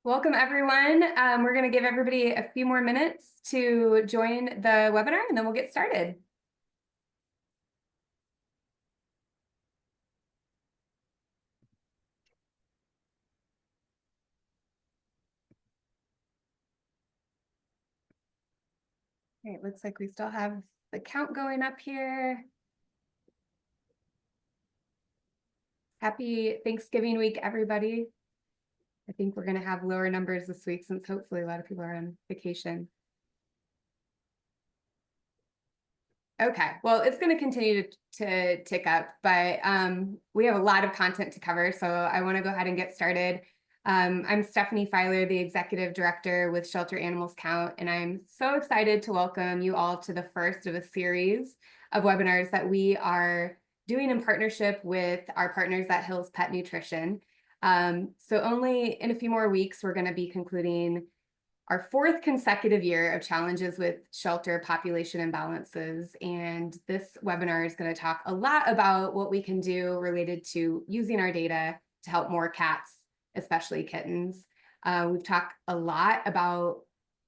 Welcome, everyone. We're going to give everybody a few more minutes to join the webinar, and then we'll get started. Okay, it looks like we still have the count going up here. Happy Thanksgiving week, everybody. I think we're going to have lower numbers this week since hopefully a lot of people are on vacation. Okay, well, it's going to continue to tick up, but we have a lot of content to cover, so I want to go ahead and get started. I'm Stephanie Filer, the Executive Director with Shelter Animals Count, and I'm so excited to welcome you all to the first of a series of webinars that we are doing in partnership with our partners at Hills Pet Nutrition. So only in a few more weeks, we're going to be concluding our fourth consecutive year of challenges with shelter population imbalances. And this webinar is going to talk a lot about what we can do related to using our data to help more cats, especially kittens. We've talked a lot about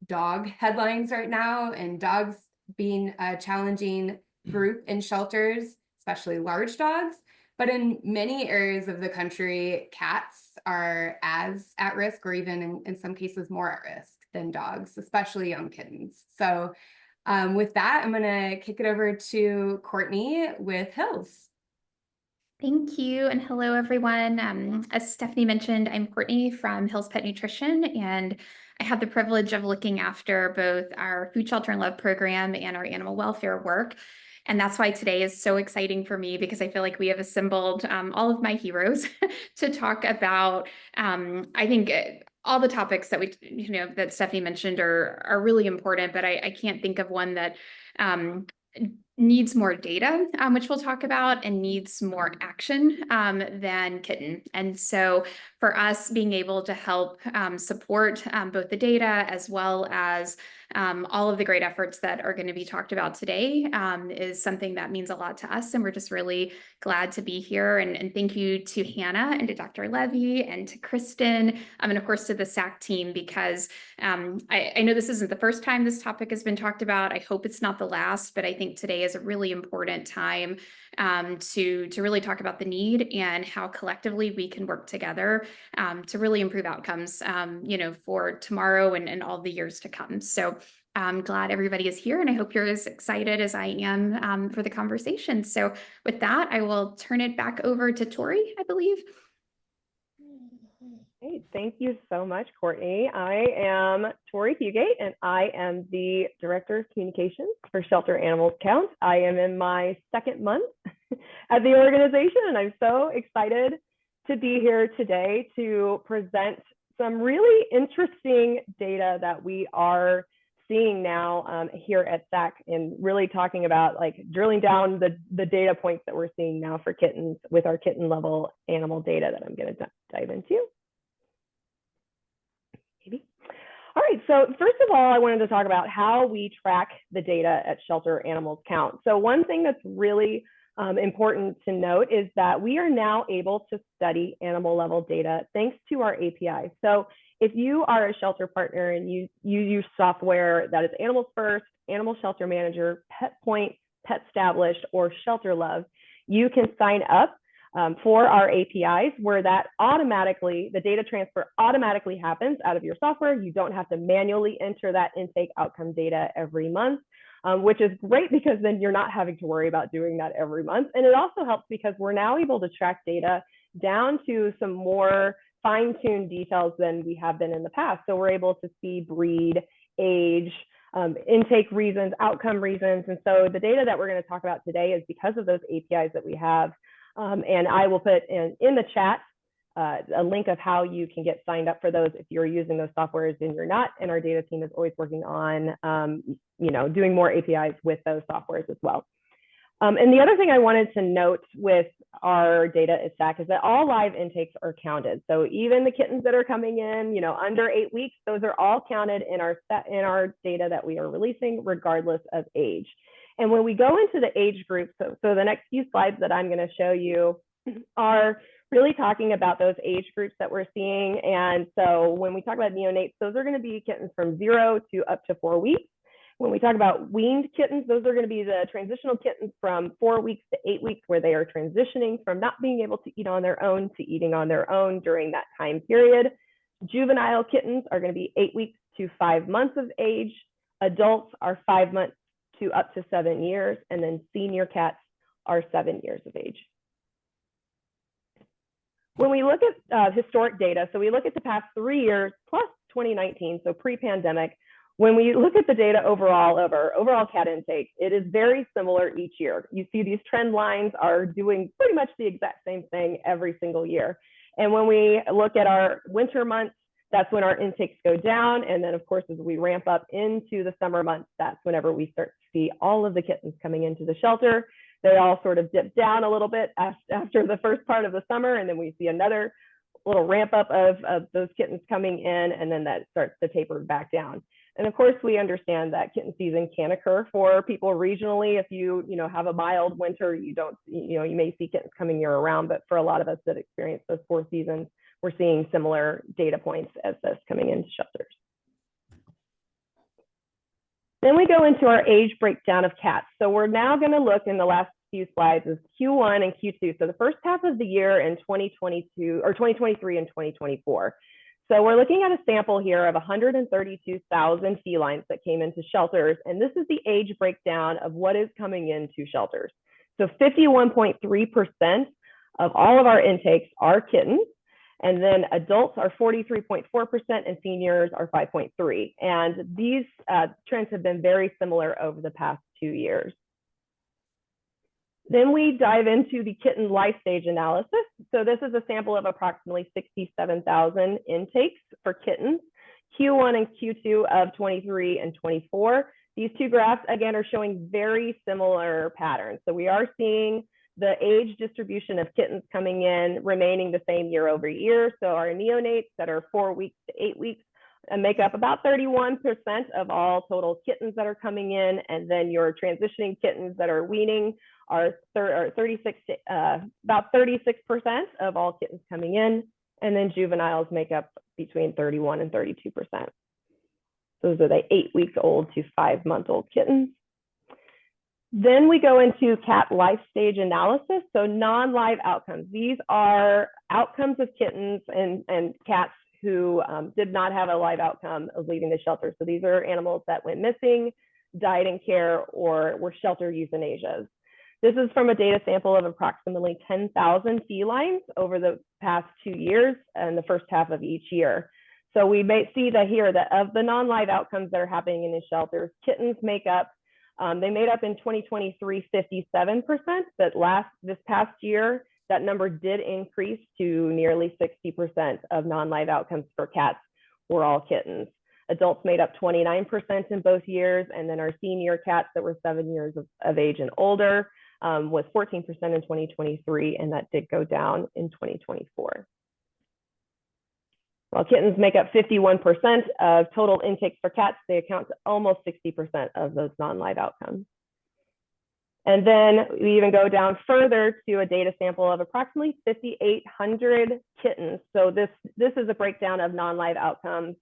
dog headlines right now, and dogs being a challenging group in shelters, especially large dogs. But in many areas of the country, cats are as at risk, or even in some cases more at risk than dogs, especially young kittens. So with that, I'm going to kick it over to Courtney with Hills. Thank you, and hello, everyone. As Stephanie mentioned, I'm Courtney from Hills Pet Nutrition, and I have the privilege of looking after both our Food, Shelter, and Love program and our animal welfare work. And that's why today is so exciting for me, because I feel like we have assembled all of my heroes to talk about, I think, all the topics that that Stephanie mentioned are really important, but I can't think of one that needs more data, which we'll talk about, and needs more action than Kitten. And so for us, being able to help support both the data as well as all of the great efforts that are going to be talked about today is something that means a lot to us. And we're just really glad to be here. And thank you to Hannah and to Dr. Levy and to Kristen, and of course to the SAC team, because I know this isn't the first time this topic has been talked about. I hope it's not the last, but I think today is a really important time to really talk about the need and how collectively we can work together to really improve outcomes, for tomorrow and all the years to come. So I'm glad everybody is here, and I hope you're as excited as I am for the conversation. So with that, I will turn it back over to Tori, I believe. Great. Thank you so much, Courtney. I am Tori Fugate, and I am the Director of Communications for Shelter Animals Count. I am in my second month at the organization, and I'm so excited to be here today to present some really interesting data that we are seeing now here at SAC, and really talking about drilling down the data points that we're seeing now for kittens with our kitten level animal data that I'm going to dive into. Maybe. All right, so first of all, I wanted to talk about how we track the data at Shelter Animals Count. So one thing that's really important to note is that we are now able to study animal level data thanks to our API. So if you are a shelter partner and you use software that is Animals First, Animal Shelter Manager, Pet Point, Pet Established, or Shelter Love, you can sign up for our APIs, where that automatically, the data transfer automatically happens out of your software. You don't have to manually enter that intake outcome data every month, which is great, because then you're not having to worry about doing that every month. And it also helps because we're now able to track data down to some more fine-tuned details than we have been in the past. So we're able to see breed, age, intake reasons, outcome reasons. And so the data that we're going to talk about today is because of those APIs that we have. And I will put in the chat a link of how you can get signed up for those if you're using those softwares and you're not. And our data team is always working on, doing more APIs with those softwares as well. And the other thing I wanted to note with our data at SAC is that all live intakes are counted. So even the kittens that are coming in, under 8 weeks, those are all counted in our data that we are releasing, regardless of age. And when we go into the age group, so the next few slides that I'm going to show you are really talking about those age groups that we're seeing. And so when we talk about neonates, those are going to be kittens from 0 to up to 4 weeks. When we talk about weaned kittens, those are going to be the transitional kittens from 4 weeks to 8 weeks, where they are transitioning from not being able to eat on their own to eating on their own during that time period. Juvenile kittens are going to be 8 weeks to 5 months of age. Adults are 5 months to up to 7 years. And then senior cats are 7 years of age. When we look at historic data, so we look at the past 3 years plus 2019, so pre-pandemic, when we look at the data overall of our overall cat intake, it is very similar each year. You see these trend lines are doing pretty much the exact same thing every single year. And when we look at our winter months, that's when our intakes go down. And then of course, as we ramp up into the summer months, that's whenever we start to see all of the kittens coming into the shelter. They all sort of dip down a little bit after the first part of the summer, and then we see another little ramp up of those kittens coming in, and then that starts to taper back down. And of course, we understand that kitten season can occur for people regionally. If you have a mild winter, you may see kittens coming year round, but for a lot of us that experience those 4 seasons, we're seeing similar data points as this coming into shelters. Then we go into our age breakdown of cats. So we're now going to look in the last few slides is Q1 and Q2. So the first half of the year in 2022 or 2023 and 2024. So we're looking at a sample here of 132,000 felines that came into shelters. And this is the age breakdown of what is coming into shelters. So 51.3% of all of our intakes are kittens. And then adults are 43.4% and seniors are 5.3%. And these trends have been very similar over the past 2 years. Then we dive into the kitten life stage analysis. So this is a sample of approximately 67,000 intakes for kittens, Q1 and Q2 of 23 and 24. These two graphs, again, are showing very similar patterns. So we are seeing the age distribution of kittens coming in remaining the same year over year. So our neonates that are 4 weeks to 8 weeks make up about 31% of all total kittens that are coming in. And then your transitioning kittens that are weaning are about 36% of all kittens coming in. And then juveniles make up between 31 and 32%. Those are the 8-week-old to 5-month-old kittens. Then we go into cat life stage analysis. So non-live outcomes. These are outcomes of kittens and cats who did not have a live outcome of leaving the shelter. So these are animals that went missing, died in care, or were shelter euthanasias. This is from a data sample of approximately 10,000 felines over the past 2 years and the first half of each year. So we may see that here that of the non-live outcomes that are happening in the shelters, kittens make up, they made up in 2023 57%, but this past year, that number did increase to nearly 60% of non-live outcomes for cats were all kittens. Adults made up 29% in both years, and then our senior cats that were 7 years of age and older was 14% in 2023, and that did go down in 2024. While kittens make up 51% of total intakes for cats, they account to almost 60% of those non-live outcomes. And then we even go down further to a data sample of approximately 5,800 kittens. So this is a breakdown of non-live outcomes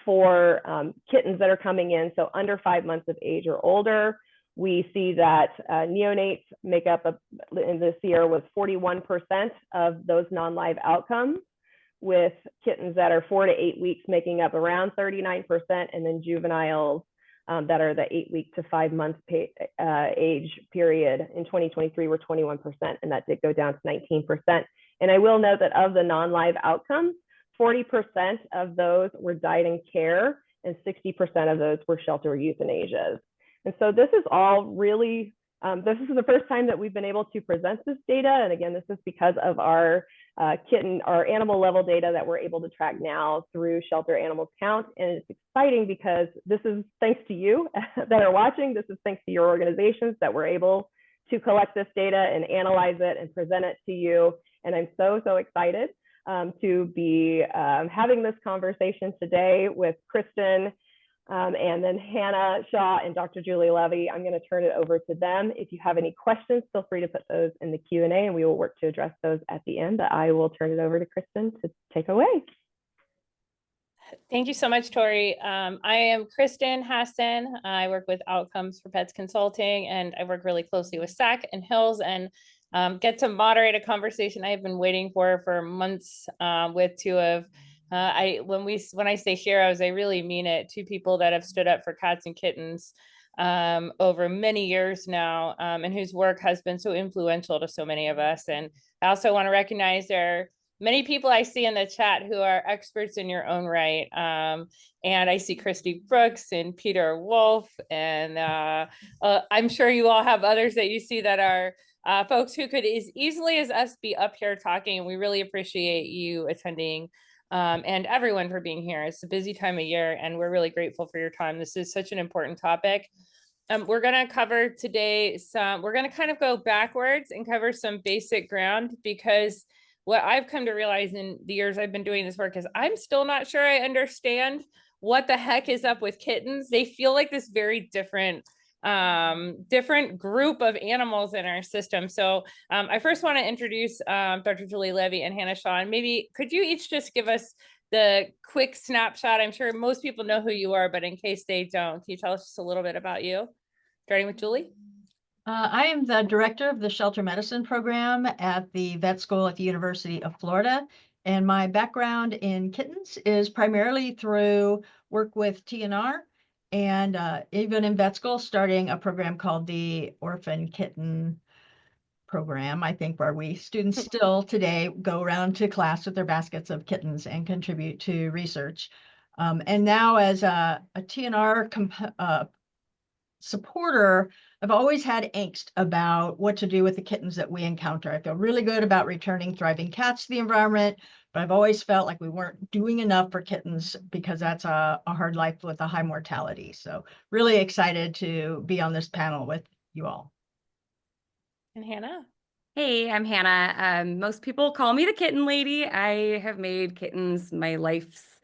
for kittens that are coming in, so under 5 months of age or older. We see that neonates make up, in this year, was 41% of those non-live outcomes, with kittens that are 4 to 8 weeks making up around 39%, and then juveniles that are the 8-week to 5-month age period in 2023 were 21%, and that did go down to 19%. And I will note that of the non-live outcomes, 40% of those were died in care, and 60% of those were shelter euthanasias. And so this is all really, this is the first time that we've been able to present this data. And again, this is because of our animal level data that we're able to track now through Shelter Animals Count. And it's exciting because this is thanks to you that are watching. This is thanks to your organizations that we're able to collect this data and analyze it and present it to you. And I'm so excited to be having this conversation today with Kristen and then Hannah Shaw and Dr. Julie Levy. I'm going to turn it over to them. If you have any questions, feel free to put those in the Q&A, and we will work to address those at the end. But I will turn it over to Kristen to take away. Thank you so much, Tori. I am Kristen Hassen. I work with Outcomes for Pets Consulting, and I work really closely with SAC and Hills, and get to moderate a conversation I've been waiting for months with two of when I say heroes, I really mean it. Two people that have stood up for cats and kittens over many years now, and whose work has been so influential to so many of us. And I also want to recognize their many people I see in the chat who are experts in your own right. And I see Christy Brooks and Peter Wolf, and I'm sure you all have others that you see that are folks who could as easily as us be up here talking. And we really appreciate you attending and everyone for being here. It's a busy time of year, and we're really grateful for your time. This is such an important topic. We're going to cover today we're going to kind of go backwards and cover some basic ground, because what I've come to realize in the years I've been doing this work is I'm still not sure I understand what the heck is up with kittens. They feel like this very different group of animals in our system. So I first want to introduce Dr. Julie Levy and Hannah Shaw. And maybe could you each just give us the quick snapshot? I'm sure most people know who you are, but in case they don't, can you tell us just a little bit about you? Starting with Julie. I am the director of the shelter medicine program at the vet school at the University of Florida. And my background in kittens is primarily through work with TNR, and even in vet school, starting a program called the Orphan Kitten program, I think, where students still today go around to class with their baskets of kittens and contribute to research. And now as a TNR supporter, I've always had angst about what to do with the kittens that we encounter. I feel really good about returning thriving cats to the environment, but I've always felt like we weren't doing enough for kittens because that's a hard life with a high mortality. So really excited to be on this panel with you all. And Hannah. Hey, I'm Hannah. Most people call me the Kitten Lady. I have made kittens my life's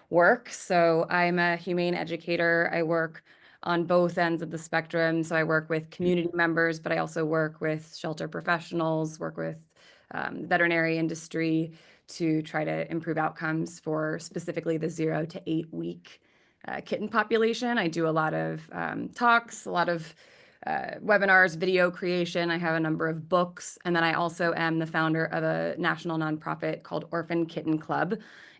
work. So I'm a humane educator. I work on both ends of the spectrum. So I work with community members, but I also work with shelter professionals, work with the veterinary industry to try to improve outcomes for specifically the 0 to 8 week kitten population. I do a lot of talks, a lot of webinars, video creation. I have a number of books. And then I also am the founder of a national nonprofit called Orphan Kitten Club.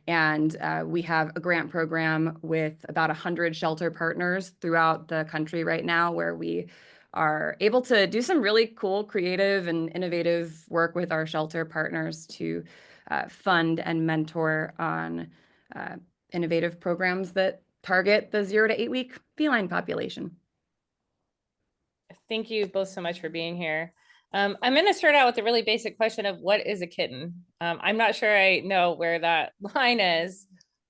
And we have a grant program with about 100 shelter partners throughout the country right now, where we are able to do some really cool, creative, and innovative work with our shelter partners to fund and mentor on innovative programs that target the 0 to 8 week feline population. Thank you both so much for being here. I'm going to start out with a really basic question of what is a kitten? I'm not sure I know where that line is.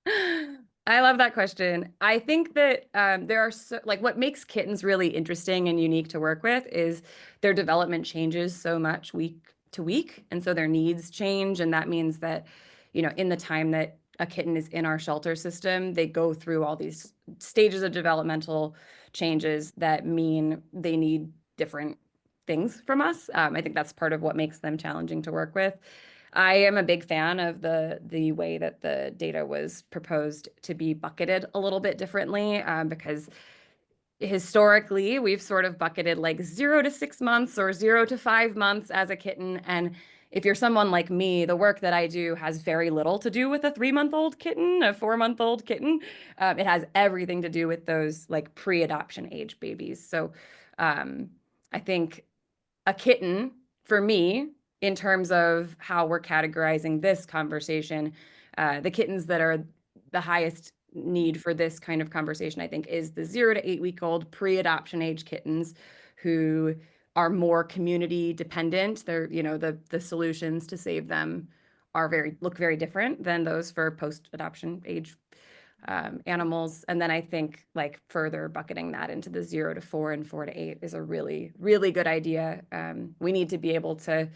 I love that question. I think that there are what makes kittens really interesting and unique to work with is their development changes so much week to week. And so their needs change. And that means that, in the time that a kitten is in our shelter system, they go through all these stages of developmental changes that mean they need different things from us. I think that's part of what makes them challenging to work with. I am a big fan of the way that the data was proposed to be bucketed a little bit differently, because historically we've sort of bucketed like 0 to 6 months or 0 to 5 months as a kitten. And if you're someone like me, the work that I do has very little to do with a 3-month-old kitten, a 4-month-old kitten. It has everything to do with those like pre-adoption age babies. So I think a kitten, for me, in terms of how we're categorizing this conversation, the kittens that are the highest need for this kind of conversation, I think, is the 0 to 8 week old pre-adoption age kittens who are more community dependent. They're, the solutions to save them look very different than those for post-adoption age animals. And then I think like further bucketing that into the 0 to 4 and 4 to 8 is a really, really good idea. We need to be able to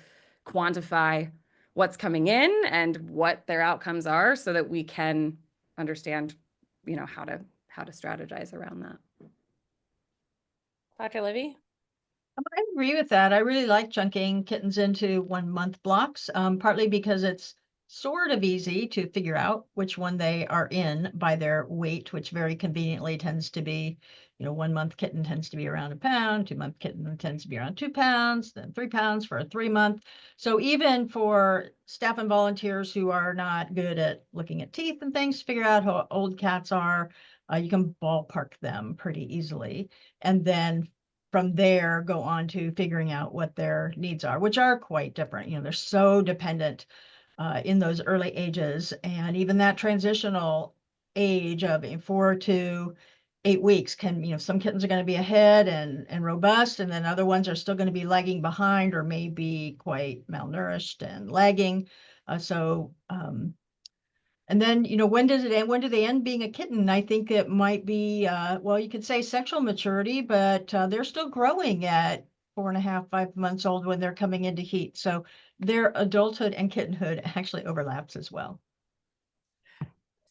quantify what's coming in and what their outcomes are so that we can understand, how to strategize around that. Dr. Levy? I agree with that. I really like chunking kittens into 1 month blocks, partly because it's sort of easy to figure out which one they are in by their weight, which very conveniently tends to be, 1 month kitten tends to be around a pound, 2 month kitten tends to be around 2 pounds, then 3 pounds for a 3 month. So even for staff and volunteers who are not good at looking at teeth and things to figure out how old cats are, you can ballpark them pretty easily. And then from there go on to figuring out what their needs are, which are quite different. They're so dependent in those early ages, and even that transitional age of 4 to 8 weeks can, some kittens are going to be ahead and robust, and then other ones are still going to be lagging behind or maybe quite malnourished and lagging. And then, when does it end? When do they end being a kitten? I think it might be, well, you could say sexual maturity, but they're still growing at 4.5, 5 months old when they're coming into heat. So their adulthood and kittenhood actually overlaps as well.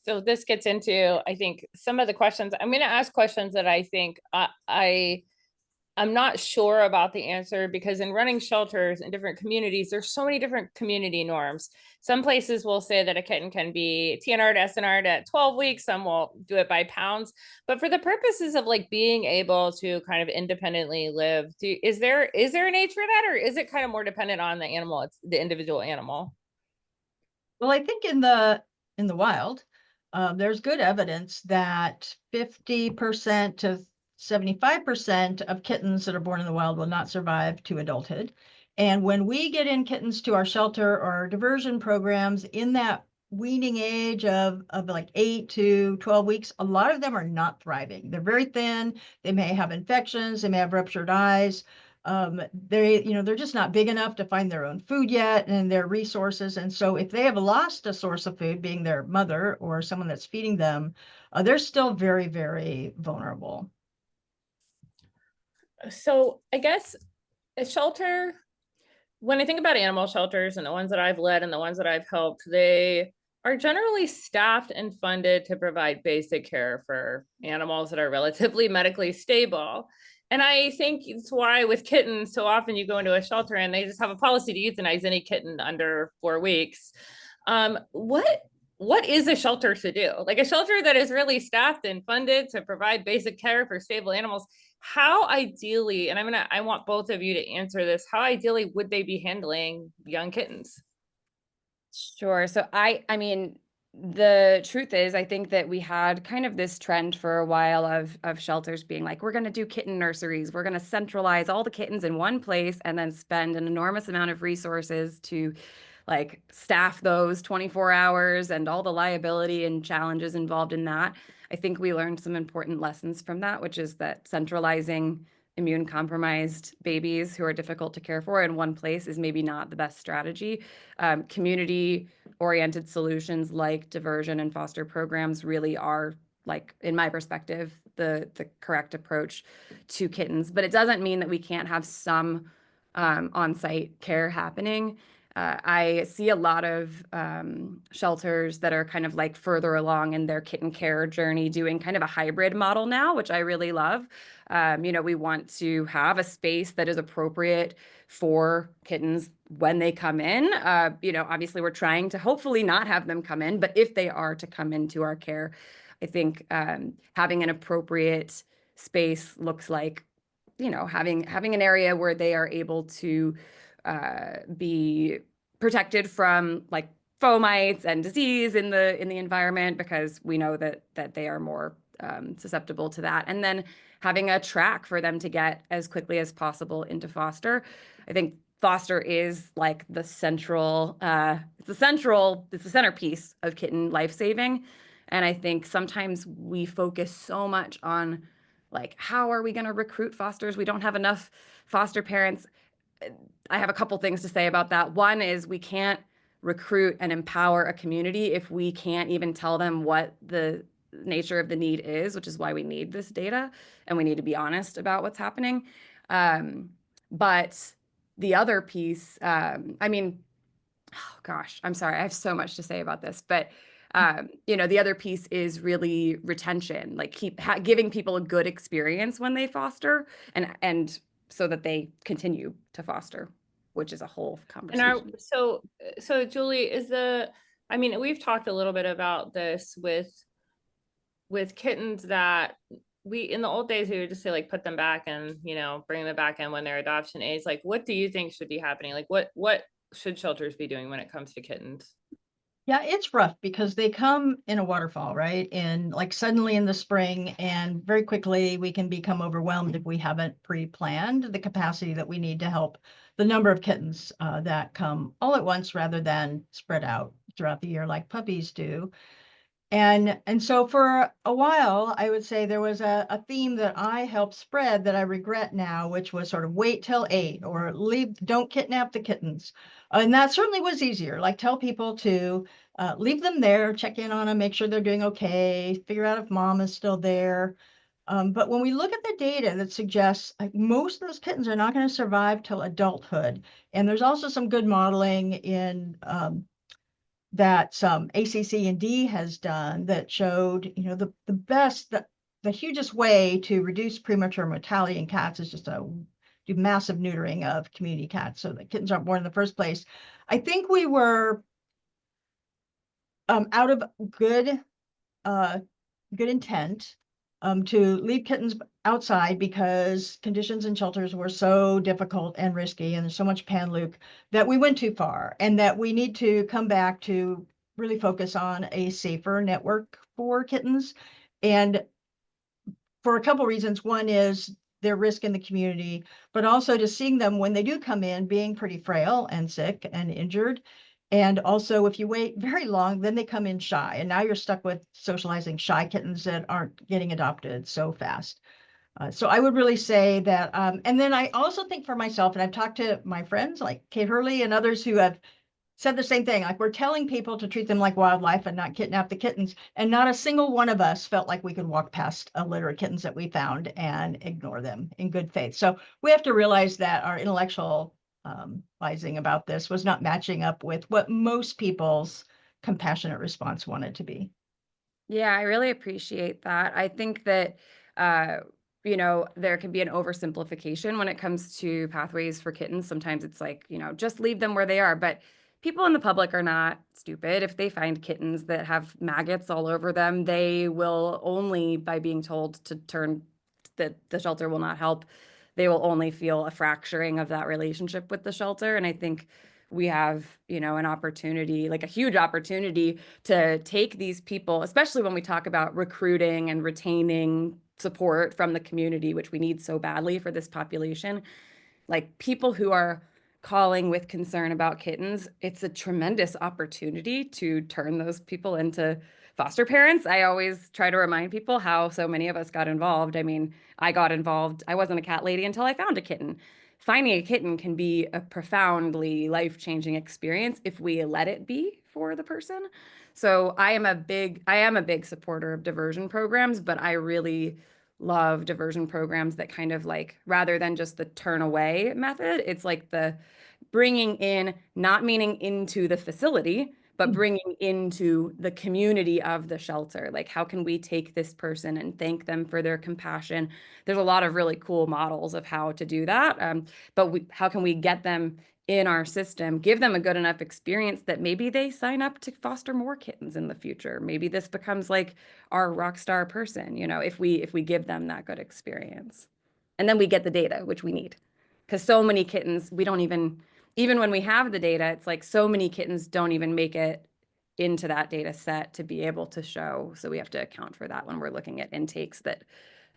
So this gets into, I think, some of the questions. I'm going to ask questions that I think I'm not sure about the answer, because in running shelters in different communities, there's so many different community norms. Some places will say that a kitten can be TNR to SNR at 12 weeks. Some will do it by pounds. But for the purposes of like being able to kind of independently live, is there an age for that, or is it kind of more dependent on the animal? It's the individual animal. Well, I think in the wild, there's good evidence that 50% to 75% of kittens that are born in the wild will not survive to adulthood. And when we get in kittens to our shelter or our diversion programs in that weaning age of like 8 to 12 weeks, a lot of them are not thriving. They're very thin. They may have infections. They may have ruptured eyes. They're just not big enough to find their own food yet and their resources. And so if they have lost a source of food, being their mother or someone that's feeding them, they're still very, very vulnerable. So I guess a shelter, when I think about animal shelters and the ones that I've led and the ones that I've helped, they are generally staffed and funded to provide basic care for animals that are relatively medically stable. And I think it's why with kittens, so often you go into a shelter and they just have a policy to euthanize any kitten under 4 weeks. What is a shelter to do? Like a shelter that is really staffed and funded to provide basic care for stable animals, how ideally, and I want both of you to answer this, how ideally would they be handling young kittens? Sure. So I mean, the truth is, I think that we had kind of this trend for a while of shelters being like, we're going to do kitten nurseries. We're going to centralize all the kittens in one place and then spend an enormous amount of resources to like staff those 24 hours and all the liability and challenges involved in that. I think we learned some important lessons from that, which is that centralizing immune compromised babies who are difficult to care for in one place is maybe not the best strategy. Community oriented solutions like diversion and foster programs really are, like, in my perspective, the correct approach to kittens. But it doesn't mean that we can't have some on-site care happening. I see a lot of shelters that are kind of like further along in their kitten care journey doing kind of a hybrid model now, which I really love. We want to have a space that is appropriate for kittens when they come in. Obviously we're trying to hopefully not have them come in, but if they are to come into our care, I think having an appropriate space looks like, having an area where they are able to be protected from like fomites and disease in the environment, because we know that they are more susceptible to that. And then having a track for them to get as quickly as possible into foster. I think foster is like the central, it's the centerpiece of kitten life saving. And I think sometimes we focus so much on like, how are we going to recruit fosters? We don't have enough foster parents. I have a couple things to say about that. One is we can't recruit and empower a community if we can't even tell them what the nature of the need is, which is why we need this data and we need to be honest about what's happening. But the other piece, oh gosh, I'm sorry, I have so much to say about this, but You know, the other piece is really retention, like giving people a good experience when they foster, and so that they continue to foster, which is a whole And our, conversation. so Julie, I mean, we've talked a little bit about this with kittens that in the old days, we would just say like, put them back and, you know, bring them back in when they're adoption age. Like, what do you think should be happening? Like, what should shelters be doing when it comes to kittens? Yeah, it's rough because they come in a waterfall, right? And like suddenly in the spring, and very quickly we can become overwhelmed if we haven't pre-planned the capacity that we need to help the number of kittens that come all at once rather than spread out throughout the year like puppies do. And so for a while, I would say there was a theme that I helped spread that I regret now, which was sort of wait till 8 or don't kidnap the kittens. And that certainly was easier. Like tell people to leave them there, check in on them, make sure they're doing okay, figure out if mom is still there. But when we look at the data that suggests like most of those kittens are not going to survive till adulthood. And there's also some good modeling in that some ACC&D has done that showed, you know, the hugest way to reduce premature mortality in cats is just do massive neutering of community cats so that kittens aren't born in the first place. I think we were out of good intent to leave kittens outside because conditions in shelters were so difficult and risky and there's so much pan-luke that we went too far, and that we need to come back to really focus on a safer network for kittens. And for a couple reasons. One is their risk in the community, but also just seeing them when they do come in being pretty frail and sick and injured. And also, if you wait very long, then they come in shy. And now you're stuck with socializing shy kittens that aren't getting adopted so fast. So I would really say that, and then I also think for myself, and I've talked to my friends like Kate Hurley and others who have said the same thing, like we're telling people to treat them like wildlife and not kidnap the kittens. And not a single one of us felt like we could walk past a litter of kittens that we found and ignore them in good faith. So we have to realize that our intellectual vising about this was not matching up with what most people's compassionate response wanted to be. Yeah, I really appreciate that. I think that, you know, there can be an oversimplification when it comes to pathways for kittens. Sometimes it's like, you know, just leave them where they are. But people in the public are not stupid. If they find kittens that have maggots all over them, they will only, by being told to turn, that the shelter will not help, they will only feel a fracturing of that relationship with the shelter. And I think we have, you know, an opportunity, like a huge opportunity to take these people, especially when we talk about recruiting and retaining support from the community, which we need so badly for this population, like people who are calling with concern about kittens. It's a tremendous opportunity to turn those people into foster parents. I always try to remind people how so many of us got involved. I mean, I got involved. I wasn't a cat lady until I found a kitten. Finding a kitten can be a profoundly life-changing experience if we let it be for the person. So I am a big supporter of diversion programs, but I really love diversion programs that kind of like, rather than just the turn away method, it's like the bringing in, not meaning into the facility, but bringing into the community of the shelter. Like, how can we take this person and thank them for their compassion? There's a lot of really cool models of how to do that. But how can we get them in our system, give them a good enough experience that maybe they sign up to foster more kittens in the future. Maybe this becomes like our rock star person, you know, if we give them that good experience. And then we get the data, which we need. Because so many kittens, we don't even when we have the data, it's like so many kittens don't even make it into that data set to be able to show. So we have to account for that when we're looking at intakes, that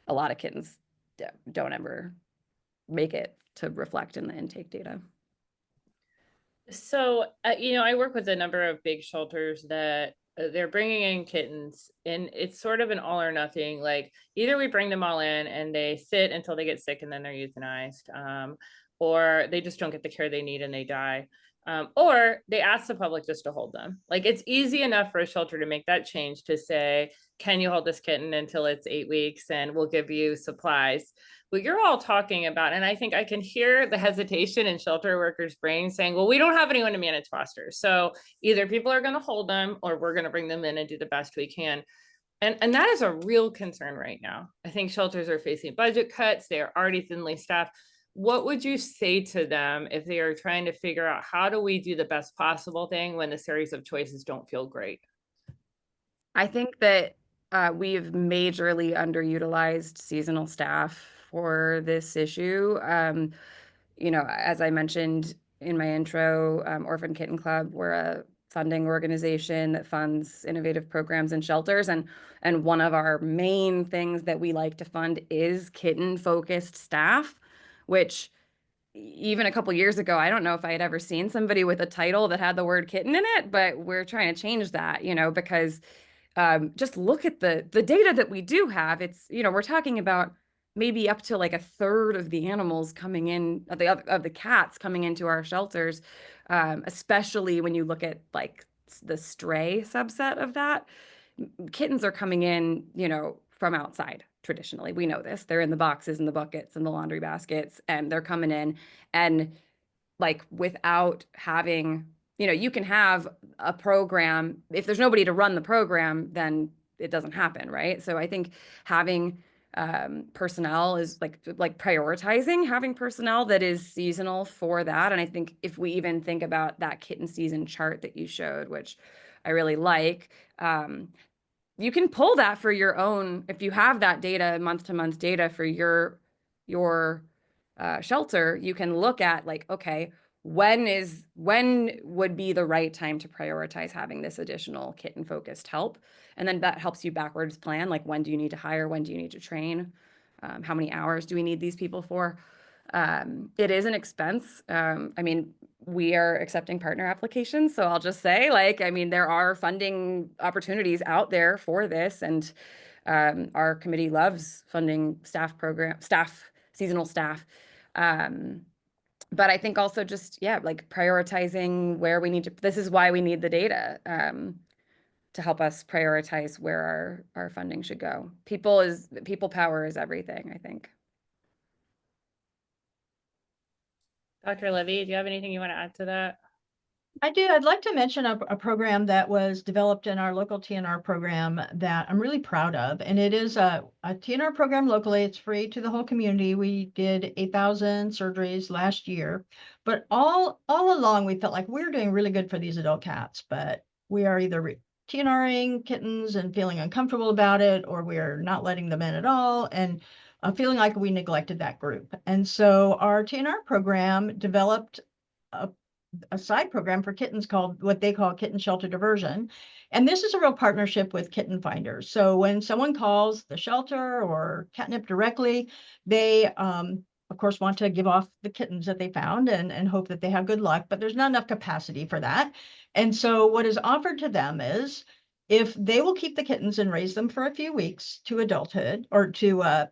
a lot of kittens don't ever make it to reflect in the intake data. So, you know, I work with a number of big shelters that they're bringing in kittens, and it's sort of an all or nothing. Like, either we bring them all in and they sit until they get sick and then they're euthanized, or they just don't get the care they need and they die. Or they ask the public just to hold them. Like, it's easy enough for a shelter to make that change to say, can you hold this kitten until it's 8 weeks and we'll give you supplies. What you're all talking about, and I think I can hear the hesitation in shelter workers' brains saying, well, we don't have anyone to manage fosters. So either people are going to hold them or we're going to bring them in and do the best we can. And that is a real concern right now. I think shelters are facing budget cuts. They are already thinly staffed. What would you say to them if they are trying to figure out how do we do the best possible thing when the series of choices don't feel great? I think that we've majorly underutilized seasonal staff for this issue. You know, as I mentioned in my intro, Orphan Kitten Club, we're a funding organization that funds innovative programs in shelters. And one of our main things that we like to fund is kitten-focused staff, which even a couple years ago, I don't know if I had ever seen somebody with a title that had the word kitten in it, but we're trying to change that, you know, because just look at the data that we do have. It's, you know, we're talking about maybe up to like a third of the animals coming in, of the cats coming into our shelters, especially when you look at like the stray subset of that. Kittens are coming in, you know, from outside traditionally. We know this. They're in the boxes and the buckets and the laundry baskets, and they're coming in. And like without having, you know, you can have a program. If there's nobody to run the program, then it doesn't happen, right? So I think having personnel is like prioritizing having personnel that is seasonal for that. And I think if we even think about that kitten season chart that you showed, which I really like, you can pull that for your own, if you have that data, month to month data for your shelter, you can look at like, okay, when would be the right time to prioritize having this additional kitten focused help? And then that helps you backwards plan, like when do you need to hire, when do you need to train, how many hours do we need these people for? It is an expense. I mean, we are accepting partner applications, so I'll just say, like, I mean, there are funding opportunities out there for this, and our committee loves funding seasonal staff. But I think also just, yeah, like prioritizing where we need to, this is why we need the data to help us prioritize where our funding should go. People power is everything, I think. Dr. Levy, do you have anything you want to add to that? I do. I'd like to mention a program that was developed in our local TNR program that I'm really proud of. And it is a TNR program locally. It's free to the whole community. We did 8,000 surgeries last year. But all along, we felt like we were doing really good for these adult cats. But we are either TNRing kittens and feeling uncomfortable about it, or we are not letting them in at all. And feeling like we neglected that group. And so our TNR program developed a side program for kittens called what they call kitten shelter diversion. And this is a real partnership with kitten finders. So when someone calls the shelter or catnip directly, they, of course, want to give off the kittens that they found and hope that they have good luck, but there's not enough capacity for that. And so what is offered to them is if they will keep the kittens and raise them for a few weeks to adulthood or to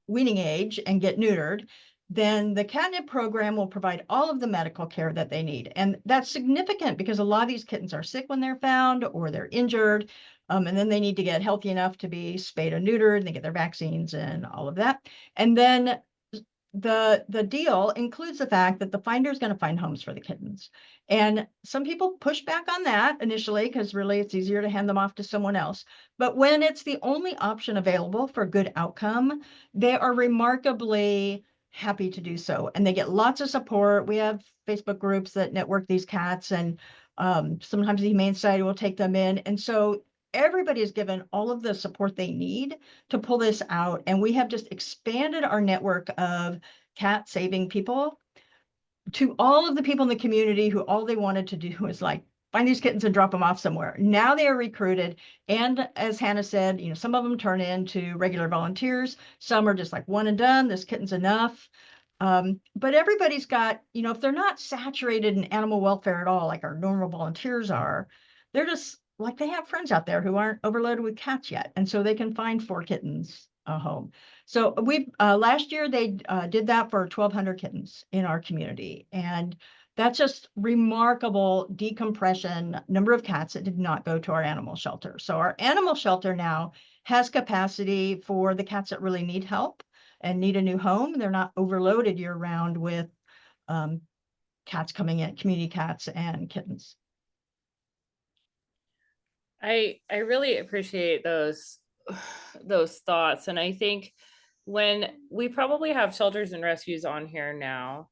weaning age and get neutered, then the catnip program will provide all of the medical care that they need. And that's significant because a lot of these kittens are sick when they're found or they're injured. And then they need to get healthy enough to be spayed or neutered, and they get their vaccines and all of that. And then the deal includes the fact that the finder is going to find homes for the kittens. And some people push back on that initially because really it's easier to hand them off to someone else. But when it's the only option available for good outcome, they are remarkably happy to do so. And they get lots of support. We have Facebook groups that network these cats, and sometimes the Humane Society will take them in. And so everybody is given all of the support they need to pull this out. And we have just expanded our network of cat saving people to all of the people in the community who all they wanted to do was like find these kittens and drop them off somewhere. Now they are recruited. And as Hannah said, you know, some of them turn into regular volunteers. Some are just like one and done. This kitten's enough. But everybody's got, you know, if they're not saturated in animal welfare at all, like our normal volunteers are, they're just like they have friends out there who aren't overloaded with cats yet. And so they can find 4 kittens a home. So we last year they did that for 1,200 kittens in our community. And That's just remarkable decompression, number of cats that did not go to our animal shelter. So our animal shelter now has capacity for the cats that really need help and need a new home. They're not overloaded year round with cats coming in, community cats and kittens. I really appreciate those thoughts. And I think when we probably have shelters and rescues on here now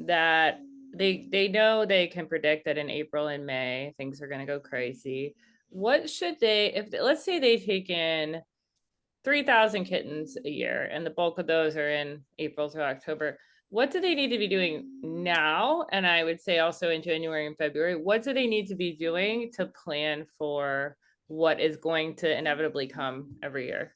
that they know they can predict that in April and May things are going to go crazy. What should they, if let's say they take in 3,000 kittens a year and the bulk of those are in April to October, what do they need to be doing now? And I would say also in January and February, what do they need to be doing to plan for what is going to inevitably come every year?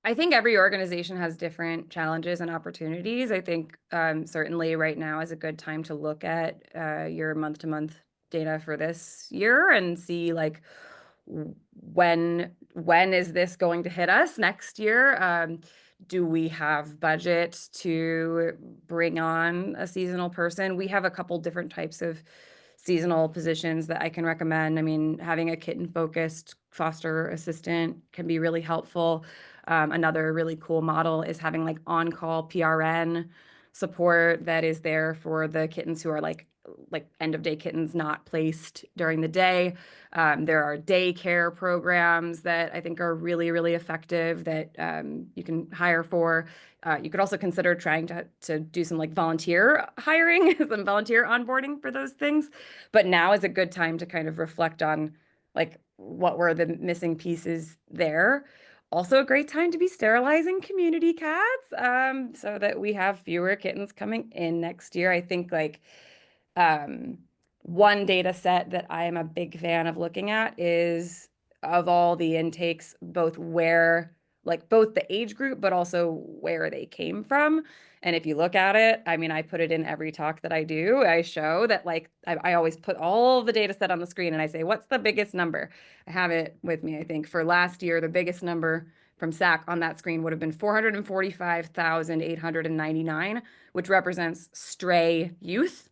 I think every organization has different challenges and opportunities. I think certainly right now is a good time to look at your month-to-month data for this year and see like when is this going to hit us next year? Do we have budget to bring on a seasonal person? We have a couple different types of seasonal positions that I can recommend. I mean, having a kitten-focused foster assistant can be really helpful. Another really cool model is having like on-call PRN support that is there for the kittens who are like end of day kittens not placed during the day. There are daycare programs that I think are really, really effective that you can hire for. You could also consider trying to do some like volunteer hiring, some volunteer onboarding for those things. But now is a good time to kind of reflect on like what were the missing pieces there. Also a great time to be sterilizing community cats so that we have fewer kittens coming in next year. I think like one data set that I am a big fan of looking at is of all the intakes, both both the age group, but also where they came from. And if you look at it, I mean, I put it in every talk that I do. I show that like, I always put all the data set on the screen and I say, what's the biggest number? I have it with me, I think. For last year, the biggest number from SAC on that screen would have been 445,899, which represents stray youth.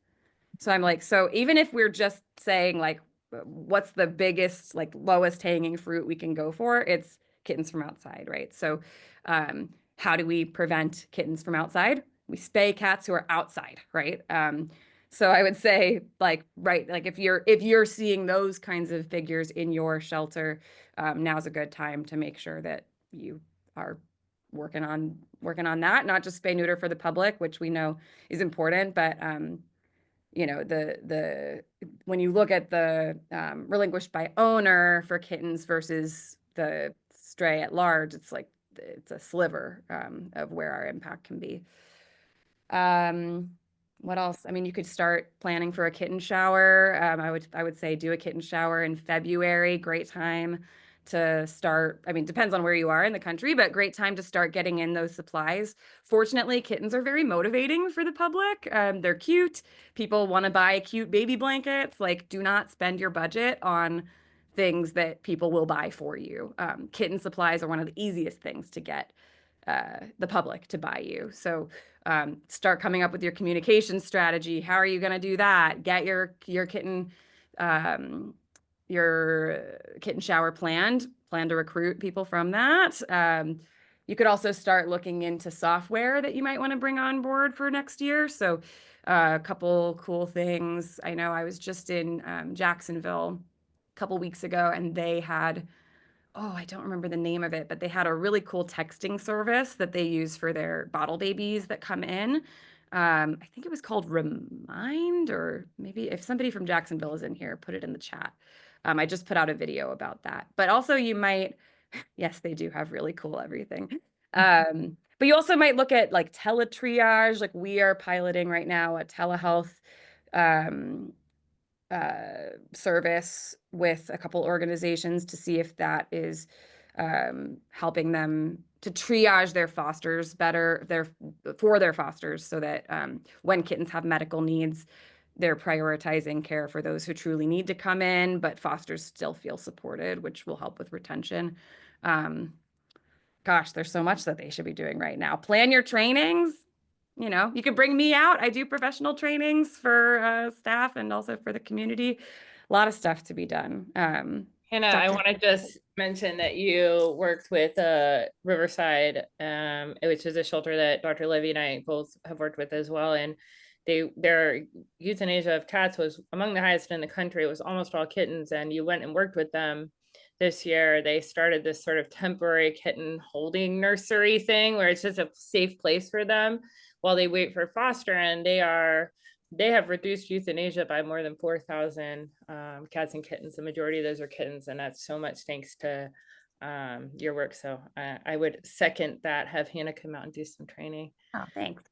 So I'm like, so even if we're just saying like, what's the biggest, like lowest hanging fruit we can go for? It's kittens from outside, right? So how do we prevent kittens from outside? We spay cats who are outside, right? So I would say like, right, like if you're seeing those kinds of figures in your shelter, now's a good time to make sure that you are working on that, not just spay neuter for the public, which we know is important, but you know, when you look at the relinquished by owner for kittens versus the stray at large, it's like it's a sliver of where our impact can be. What else? I mean, you could start planning for a kitten shower. I would say do a kitten shower in February. Great time to start. I mean, depends on where you are in the country, but great time to start getting in those supplies. Fortunately, kittens are very motivating for the public. They're cute. People want to buy cute baby blankets. Like, do not spend your budget on things that people will buy for you. Kitten supplies are one of the easiest things to get the public to buy you. So start coming up with your communication strategy. How are you going to do that? Get your kitten shower planned. Plan to recruit people from that. You could also start looking into software that you might want to bring on board for next year. So a couple cool things. I know I was just in Jacksonville a couple weeks ago, and they had I don't remember the name of it, but they had a really cool texting service that they use for their bottle babies that come in. I think it was called Remind, or maybe if somebody from Jacksonville is in here, put it in the chat. I just put out a video about that. But also you might, yes, they do have really cool everything. But you also might look at like teletriage, like we are piloting right now a telehealth service with a couple organizations to see if that is helping them to triage their fosters better for their fosters so that when kittens have medical needs, they're prioritizing care for those who truly need to come in, but fosters still feel supported, which will help with retention. Gosh, there's so much that they should be doing right now. Plan your trainings. you know, you can bring me out. I do professional trainings for staff and also for the community. A lot of stuff to be done. Hannah, I want to just mention that you worked with Riverside, which is a shelter that Dr. Levy and I both have worked with as well. And their euthanasia of cats was among the highest in the country. It was almost all kittens. And you went and worked with them this year. They started this sort of temporary kitten holding nursery thing where it's just a safe place for them while they wait for foster. And they have reduced euthanasia by more than 4,000 cats and kittens. The majority of those are kittens, and that's so much thanks to your work. So I would second that. Have Hannah come out and do some training. Oh, thanks.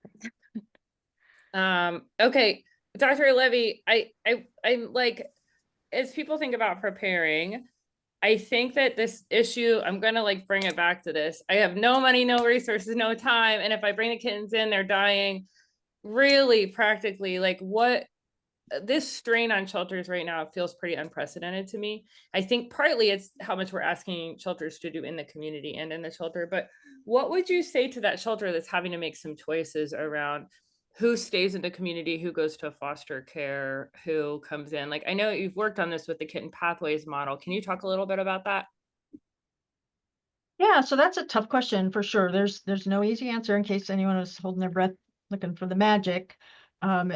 Okay, Dr. Levy, I'm like, as people think about preparing, I think that this issue, I'm gonna like bring it back to this. I have no money, no resources, no time, and if I bring the kittens in, they're dying. Really, practically, like what this strain on shelters right now feels pretty unprecedented to me. I think partly it's how much we're asking shelters to do in the community and in the shelter, but what would you say to that shelter that's having to make some choices around who stays in the community, who goes to foster care, who comes in? Like, I know you've worked on this with the Kitten Pathways model. Can you talk a little bit about that? Yeah, so that's a tough question for sure. There's no easy answer in case anyone was holding their breath looking for the magic. Um,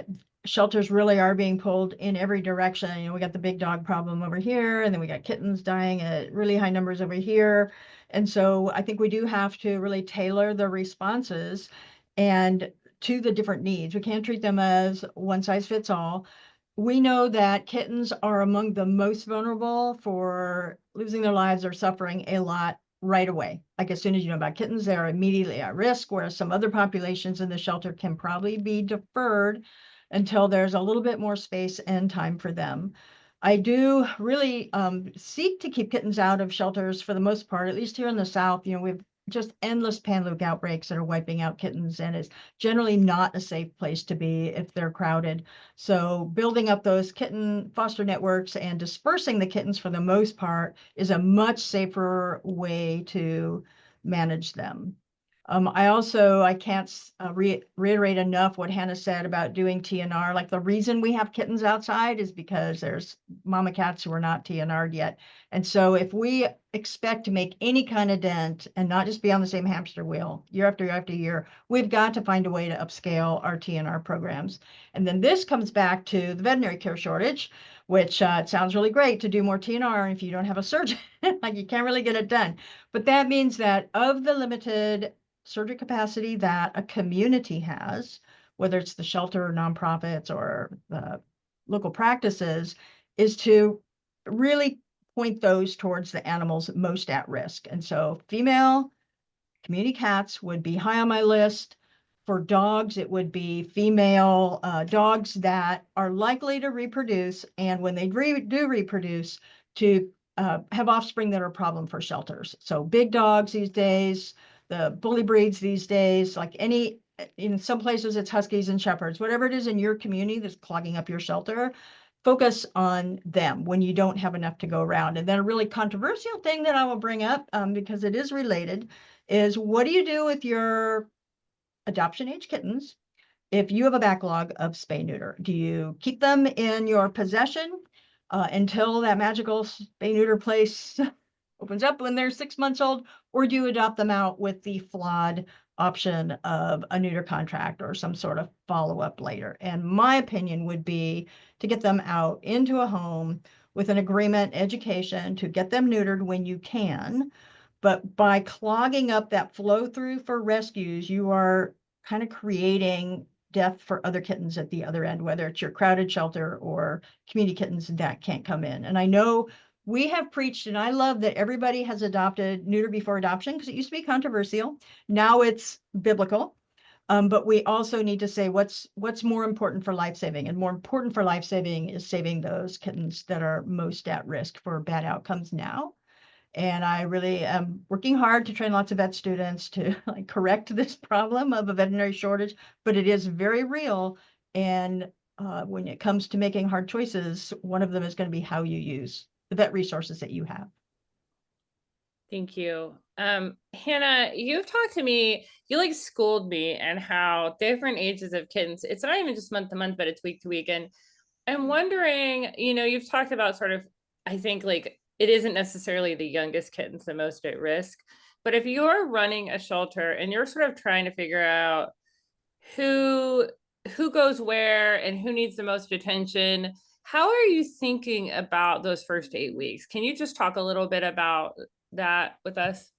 Shelters really are being pulled in every direction. You know, we got the big dog problem over here, and then we got kittens dying at really high numbers over here. And so I think we do have to really tailor the responses and to the different needs. We can't treat them as one size fits all. We know that kittens are among the most vulnerable for losing their lives or suffering a lot right away. Like as soon as you know about kittens, they're immediately at risk, whereas some other populations in the shelter can probably be deferred until there's a little bit more space and time for them. I do really seek to keep kittens out of shelters for the most part, at least here in the South. You know, we've just endless panleuk outbreaks that are wiping out kittens, and it's generally not a safe place to be if they're crowded. So building up those kitten foster networks and dispersing the kittens for the most part is a much safer way to manage them. I can't reiterate enough what Hannah said about doing TNR. Like the reason we have kittens outside is because there's mama cats who are not TNR'd yet. And so if we expect to make any kind of dent and not just be on the same hamster wheel year after year after year, we've got to find a way to upscale our TNR programs. And then this comes back to the veterinary care shortage, which it sounds really great to do more TNR if you don't have a surgeon. Like you can't really get it done. But that means that of the limited surgery capacity that a community has, whether it's the shelter or nonprofits or the local practices, is to really point those towards the animals most at risk. And so female community cats would be high on my list. For dogs, it would be female dogs that are likely to reproduce, and when they do reproduce, to have offspring that are a problem for shelters. So big dogs these days, the bully breeds these days, like any, in some places it's huskies and shepherds, whatever it is in your community that's clogging up your shelter, focus on them when you don't have enough to go around. And then a really controversial thing that I will bring up, because it is related, is what do you do with your adoption age kittens if you have a backlog of spay neuter? Do you keep them in your possession until that magical spay neuter place opens up when they're 6 months old, or do you adopt them out with the flawed option of a neuter contract or some sort of follow-up later? And my opinion would be to get them out into a home with an agreement, education, to get them neutered when you can. But by clogging up that flow through for rescues, you are kind of creating death for other kittens at the other end, whether it's your crowded shelter or community kittens that can't come in. And I know we have preached, and I love that everybody has adopted neuter before adoption, because it used to be controversial. Now it's biblical. But we also need to say what's more important for life-saving, and more important for life-saving is saving those kittens that are most at risk for bad outcomes now. And I really am working hard to train lots of vet students to like correct this problem of a veterinary shortage, but it is very real. And when it comes to making hard choices, one of them is going to be how you use the vet resources that you have. Thank you. Hannah, you've talked to me, you like schooled me and how different ages of kittens, it's not even just month to month, but it's week to week. And I'm wondering, you've talked about sort of, I think like it isn't necessarily the youngest kittens the most at risk, but if you're running a shelter and you're sort of trying to figure out who goes where and who needs the most attention, how are you thinking about those first 8 weeks? Can you just talk a little bit about that with us?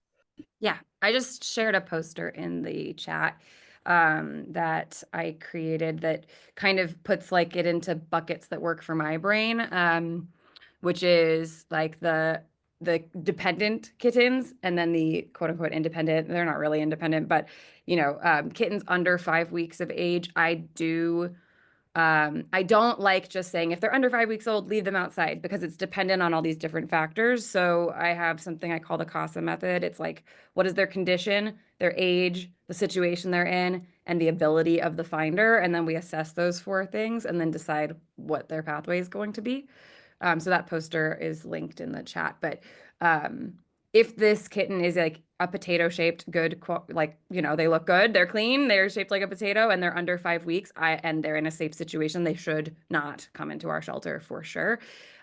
Yeah, I just shared a poster in the chat that I created that kind of puts like it into buckets that work for my brain, which is like the dependent kittens and then the quote unquote independent. They're not really independent, but kittens under 5 weeks of age. I don't like just saying if they're under 5 weeks old, leave them outside because it's dependent on all these different factors. So I have something I call the CASA method. It's like, what is their condition, their age, the situation they're in, and the ability of the finder. And then we assess those 4 things and then decide what their pathway is going to be. So that poster is linked in the chat. But if this kitten is like a potato shaped, good, they look good, they're clean, they're shaped like a potato, and they're under 5 weeks, and they're in a safe situation, they should not come into our shelter for sure.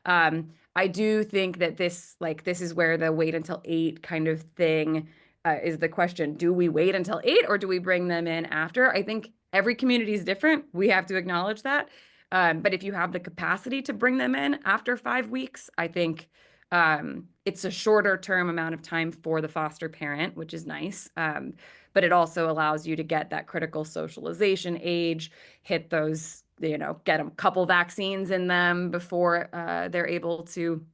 I do think that this is where the wait until 8 kind of thing is the question. Do we wait until 8 or do we bring them in after? I think every community is different. We have to acknowledge that. But if you have the capacity to bring them in after 5 weeks, I think it's a shorter term amount of time for the foster parent, which is nice. But it also allows you to get that critical socialization age, hit those, get a couple vaccines in them before they're able to,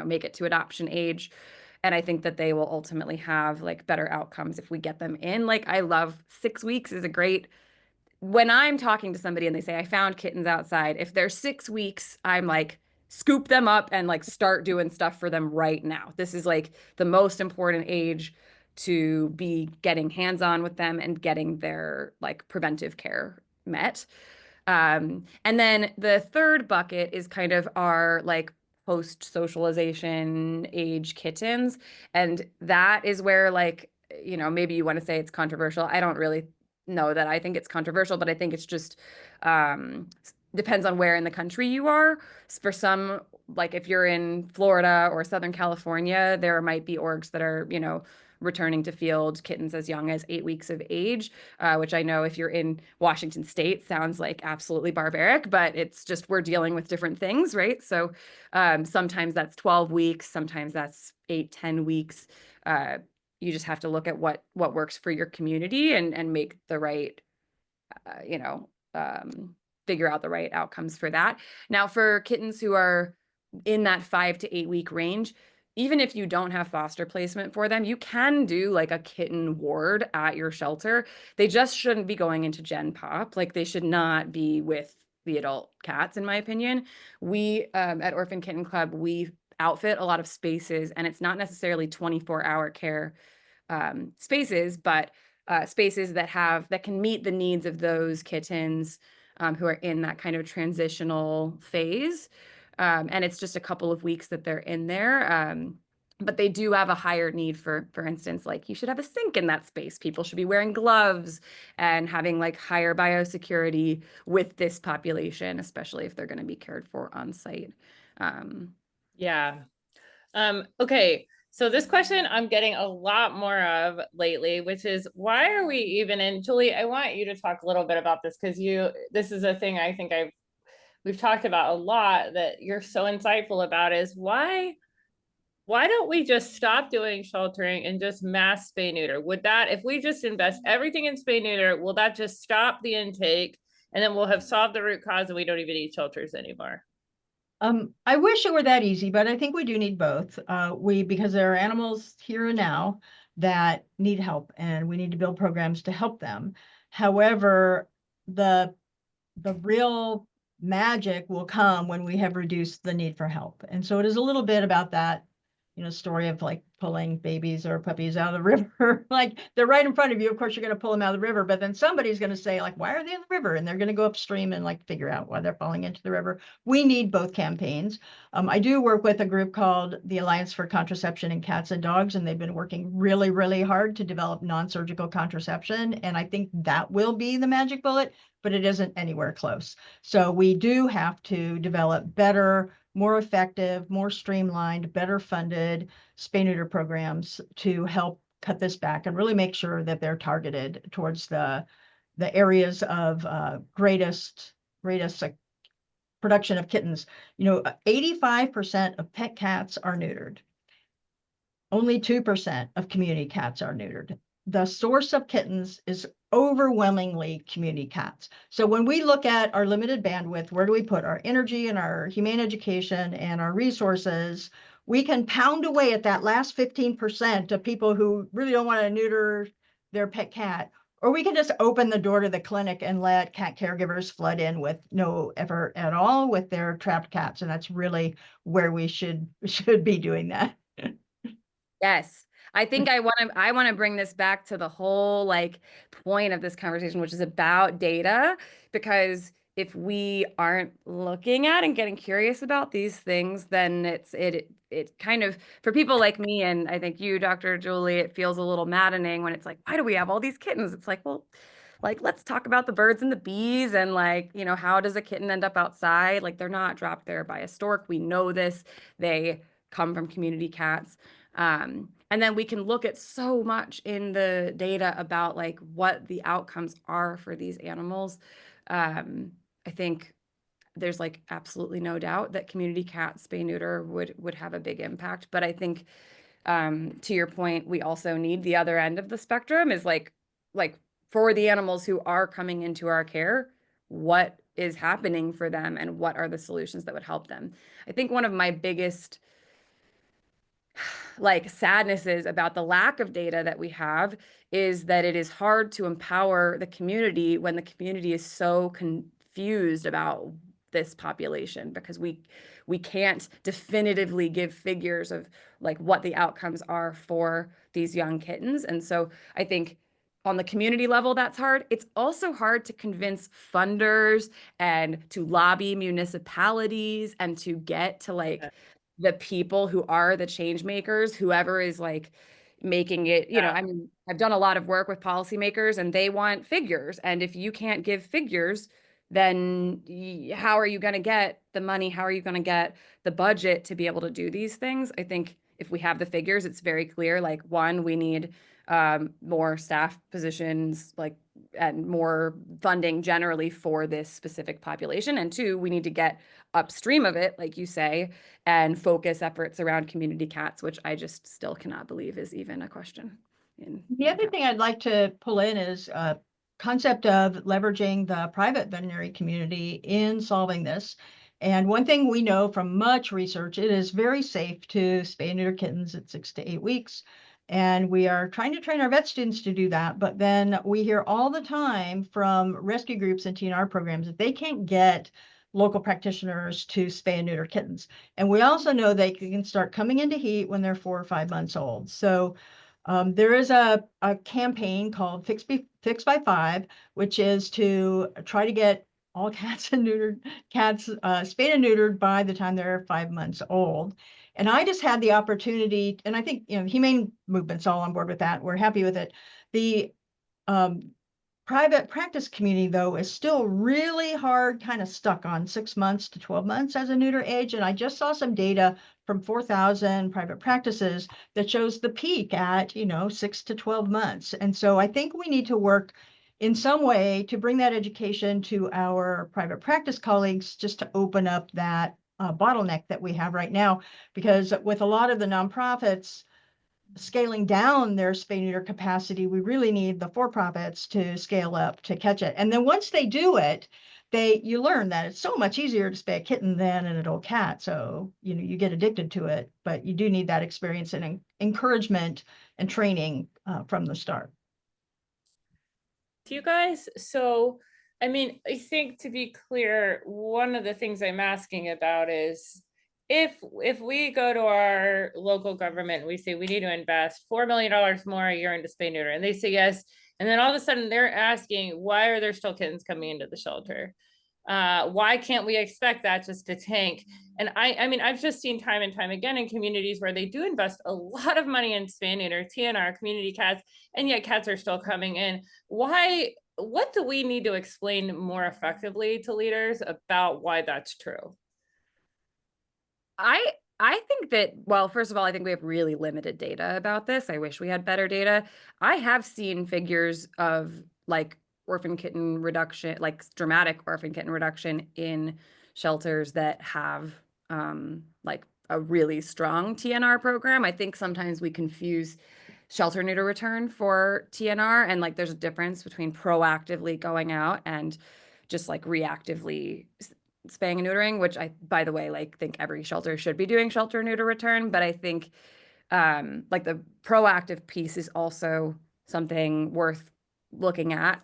make it to adoption age. And I think that they will ultimately have like better outcomes if we get them in. Like I love 6 weeks is a great when I'm talking to somebody and they say, I found kittens outside, if they're 6 weeks, I'm like, scoop them up and like start doing stuff for them right now. This is like the most important age to be getting hands-on with them and getting their like preventive care met. And then the third bucket is kind of our like post-socialization age kittens. And that is where like, maybe you want to say it's controversial. I don't really know that I think it's controversial, but I think it's just depends on where in the country you are. For some, like if you're in Florida or Southern California, there might be orgs that are, returning to field kittens as young as 8 weeks of age, which I know if you're in Washington State sounds like absolutely barbaric, but it's just we're dealing with different things, right? So sometimes that's 12 weeks, sometimes that's 8, 10 weeks. You just have to look at what works for your community and make the right, figure out the right outcomes for that. Now, for kittens who are in that 5 to 8 week range, even if you don't have foster placement for them, you can do like a kitten ward at your shelter. They just shouldn't be going into Gen Pop. Like they should not be with the adult cats, in my opinion. We at Orphan Kitten Club, we outfit a lot of spaces, and it's not necessarily 24-hour care spaces, but spaces that can meet the needs of those kittens who are in that kind of transitional phase. And it's just a couple of weeks that they're in there. But they do have a higher need for instance, like you should have a sink in that space. People should be wearing gloves and having like higher biosecurity with this population, especially if they're going to be cared for on site. Yeah. Okay. So this question I'm getting a lot more of lately, which is why are we even in, Julie, I want you to talk a little bit about this because this is a thing I think we've talked about a lot that you're so insightful about is why don't we just stop doing sheltering and just mass spay neuter? Would that, if we just invest everything in spay neuter, will that just stop the intake and then we'll have solved the root cause and we don't even need shelters anymore? I wish it were that easy, but I think we do need both. Because there are animals here and now that need help, and we need to build programs to help them. However, the real magic will come when we have reduced the need for help. And so it is a little bit about that, story of like pulling babies or puppies out of the river. Like they're right in front of you. Of course, you're going to pull them out of the river, but then somebody's going to say like, why are they in the river? And they're going to go upstream and like figure out why they're falling into the river. We need both campaigns. I do work with a group called the Alliance for Contraception in Cats and Dogs, and they've been working really, really hard to develop non-surgical contraception. And I think that will be the magic bullet, but it isn't anywhere close. So we do have to develop better, more effective, more streamlined, better funded spay-neuter programs to help cut this back and really make sure that they're targeted towards the areas of greatest production of kittens. 85% of pet cats are neutered. Only 2% of community cats are neutered. The source of kittens is overwhelmingly community cats. So when we look at our limited bandwidth, where do we put our energy and our humane education and our resources? We can pound away at that last 15% of people who really don't want to neuter their pet cat, or we can just open the door to the clinic and let cat caregivers flood in with no effort at all with their trapped cats. And that's really where we should be doing that. Yes. I think I want to bring this back to the whole like point of this conversation, which is about data, because if we aren't looking at and getting curious about these things, then it kind of, for people like me, and I think you, Dr. Julie, it feels a little maddening when it's like, why do we have all these kittens? It's like, well, like, let's talk about the birds and the bees and like, how does a kitten end up outside? Like, they're not dropped there by a stork. We know this. They come from community cats. And then we can look at so much in the data about like what the outcomes are for these animals. I think there's like absolutely no doubt that community cat spay neuter would have a big impact. But I think to your point, we also need the other end of the spectrum is like for the animals who are coming into our care, what is happening for them and what are the solutions that would help them. I think one of my biggest like sadnesses about the lack of data that we have is that it is hard to empower the community when the community is so confused about this population, because we can't definitively give figures of like what the outcomes are for these young kittens. And so I think on the community level, that's hard. It's also hard to convince funders and to lobby municipalities and to get to like the people who are the change makers, whoever is like making it, I mean, I've done a lot of work with policymakers and they want figures. And if you can't give figures, then how are you going to get the money? How are you going to get the budget to be able to do these things? I think if we have the figures, it's very clear, like one, we need more staff positions, like, and more funding generally for this specific population. And two, we need to get upstream of it, like you say, and focus efforts around community cats, which I just still cannot believe is even a question. The other thing I'd like to pull in is concept of leveraging the private veterinary community in solving this. And one thing we know from much research, it is very safe to spay and neuter kittens at 6 to 8 weeks. And we are trying to train our vet students to do that. But then we hear all the time from rescue groups and TNR programs that they can't get local practitioners to spay and neuter kittens. And we also know they can start coming into heat when they're 4 or 5 months old. So there is a campaign called Fix by 5, which is to try to get all cats and neutered cats spayed and neutered by the time they're 5 months old. And I just had the opportunity, and I think humane movement's all on board with that. We're happy with it. The private practice community, though, is still really hard, kind of stuck on 6 months to 12 months as a neuter age. And I just saw some data from 4,000 private practices that shows the peak at 6 to 12 months. And so I think we need to work in some way to bring that education to our private practice colleagues, just to open up that bottleneck that we have right now. Because with a lot of the nonprofits scaling down their spay neuter capacity, we really need the for-profits to scale up to catch it. And then once they do it, you learn that it's so much easier to spay a kitten than an adult cat. So you get addicted to it, but you do need that experience and encouragement and training from the start. To you guys, so I mean, I think to be clear, one of the things I'm asking about is if we go to our local government, we say we need to invest $4 million more a year into spay neuter, and they say yes, and then all of a sudden they're asking, why are there still kittens coming into the shelter? Why can't we expect that just to tank? And I mean, I've just seen time and time again in communities where they do invest a lot of money in spay neuter, TNR, community cats, and yet cats are still coming in. Why? What do we need to explain more effectively to leaders about why that's true? I think that, well, first of all, I think we have really limited data about this. I wish we had better data. I have seen figures of like orphan kitten reduction, like dramatic orphan kitten reduction in shelters that have like a really strong TNR program. I think sometimes we confuse shelter neuter return for TNR, and like there's a difference between proactively going out and just like reactively spaying and neutering, which I, by the way, like think every shelter should be doing shelter neuter return. But I think like the proactive piece is also something worth looking at.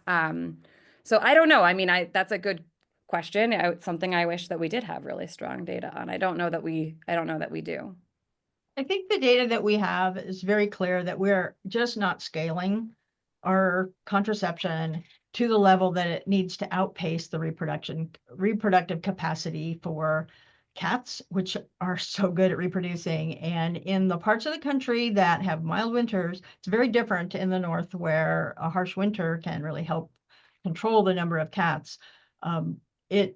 So I don't know. I mean, that's a good question. It's something I wish that we did have really strong data on. I don't know that we do. I think the data that we have is very clear that we're just not scaling our contraception to the level that it needs to outpace the reproductive capacity for cats, which are so good at reproducing. And in the parts of the country that have mild winters, it's very different in the north, where a harsh winter can really help control the number of cats. They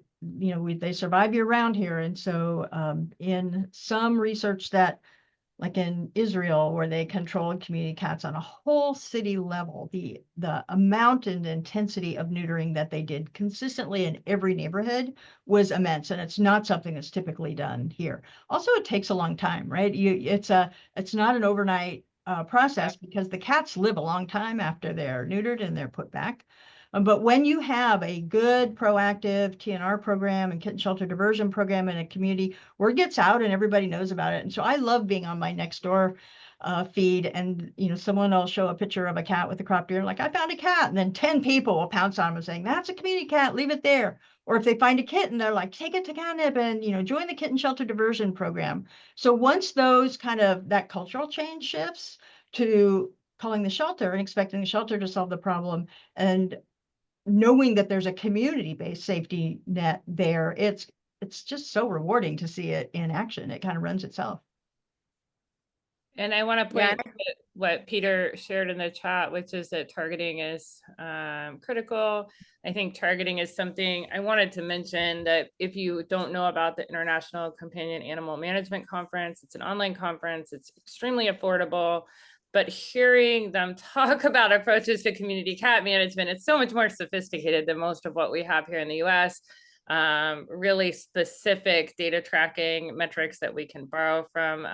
survive year round here. And so in some research that, like in Israel, where they controlled community cats on a whole city level, the amount and intensity of neutering that they did consistently in every neighborhood was immense, and it's not something that's typically done here. Also, it takes a long time, right? It's not an overnight process, because the cats live a long time after they're neutered and they're put back. But when you have a good proactive TNR program and kitten shelter diversion program in a community, word gets out and everybody knows about it. And so I love being on my next door feed, and someone will show a picture of a cat with a cropped ear, like, I found a cat, and then 10 people will pounce on them and saying, that's a community cat, leave it there. Or if they find a kitten, they're like, take it to catnip and join the kitten shelter diversion program. So once that cultural change shifts to calling the shelter and expecting the shelter to solve the problem, and knowing that there's a community-based safety net there, it's just so rewarding to see it in action. It kind of runs itself. And I want to point to what Peter shared in the chat, which is that targeting is critical. I think targeting is something I wanted to mention, that if you don't know about the International Companion Animal Management Conference, it's an online conference. It's extremely affordable. But hearing them talk about approaches to community cat management, it's so much more sophisticated than most of what we have here in the US. Really specific data tracking metrics that we can borrow from.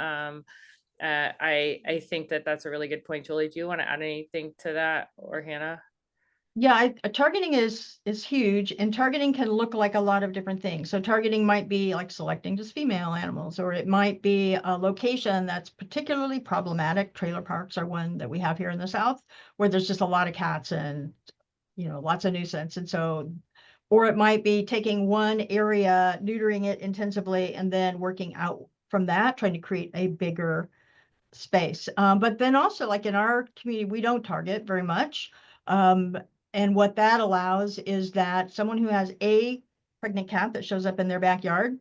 I think that that's a really good point. Julie, do you want to add anything to that, or Hannah? Yeah, targeting is huge, and targeting can look like a lot of different things. So targeting might be like selecting just female animals, or it might be a location that's particularly problematic. Trailer parks are one that we have here in the South, where there's just a lot of cats and lots of nuisance. And so, or it might be taking one area, neutering it intensively, and then working out from that, trying to create a bigger space. But then also, like in our community, we don't target very much. And what that allows is that someone who has a pregnant cat that shows up in their backyard,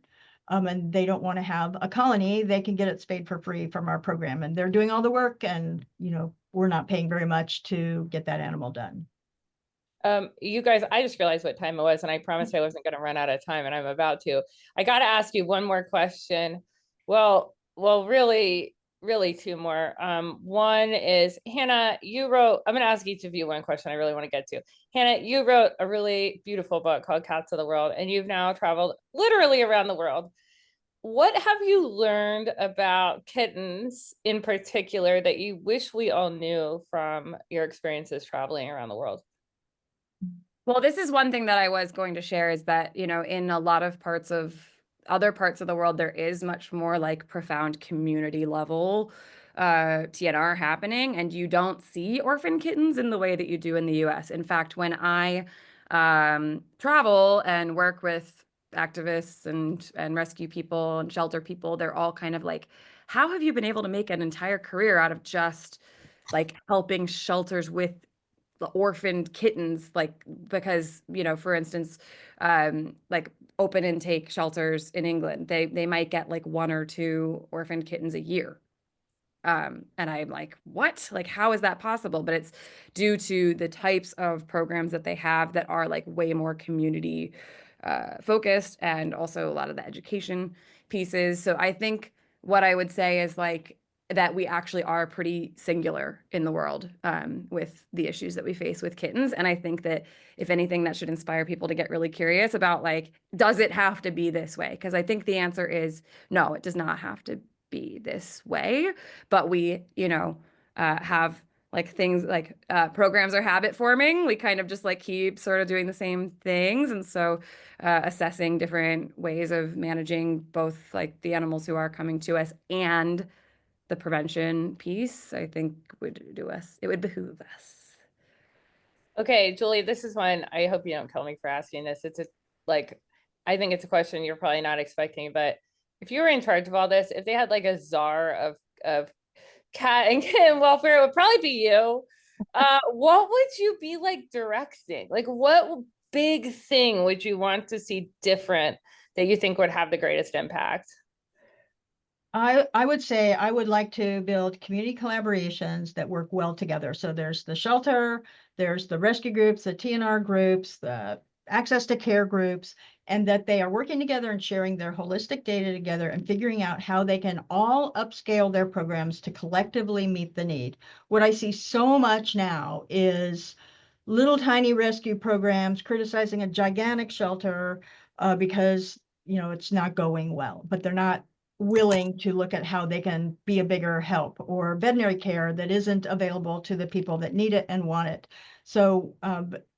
and they don't want to have a colony, they can get it spayed for free from our program. And they're doing all the work, and we're not paying very much to get that animal done. You guys, I just realized what time it was, and I promised I wasn't going to run out of time, and I'm about to. I got to ask you one more question. Well, really two more. One is, Hannah, you wrote, I'm going to ask each of you one question I really want to get to. Hannah, you wrote a really beautiful book called Cats of the World, and you've now traveled literally around the world. What have you learned about kittens in particular that you wish we all knew from your experiences traveling around the world? Well, this is one thing that I was going to share, is that, in a lot of other parts of the world, there is much more like profound community level TNR happening, and you don't see orphan kittens in the way that you do in the US. In fact, when I travel and work with activists and rescue people and shelter people, they're all kind of like, how have you been able to make an entire career out of just like helping shelters with the orphaned kittens? Like, because, you know, for instance, like open intake shelters in England, they might get like 1 or 2 orphaned kittens a year. And I'm like, what? Like, how is that possible? But it's due to the types of programs that they have that are like way more community focused, and also a lot of the education pieces. So I think what I would say is like that we actually are pretty singular in the world with the issues that we face with kittens. And I think that if anything, that should inspire people to get really curious about like, does it have to be this way? Because I think the answer is no, it does not have to be this way. But we, you know, have like things like programs are habit forming. We kind of just like keep sort of doing the same things. And so assessing different ways of managing both like the animals who are coming to us and the prevention piece, I think it would behoove us. Okay, Julie, this is one, I hope you don't kill me for asking this. It's a, like, I think it's a question you're probably not expecting, but if you were in charge of all this, if they had like a czar of cat and kitten welfare, it would probably be you. What would you be like directing? Like, what big thing would you want to see different that you think would have the greatest impact? I would say I would like to build community collaborations that work well together. So there's the shelter, there's the rescue groups, the TNR groups, the access to care groups, and that they are working together and sharing their holistic data together and figuring out how they can all upscale their programs to collectively meet the need. What I see so much now is little tiny rescue programs criticizing a gigantic shelter because, you know, it's not going well, but they're not willing to look at how they can be a bigger help, or veterinary care that isn't available to the people that need it and want it. So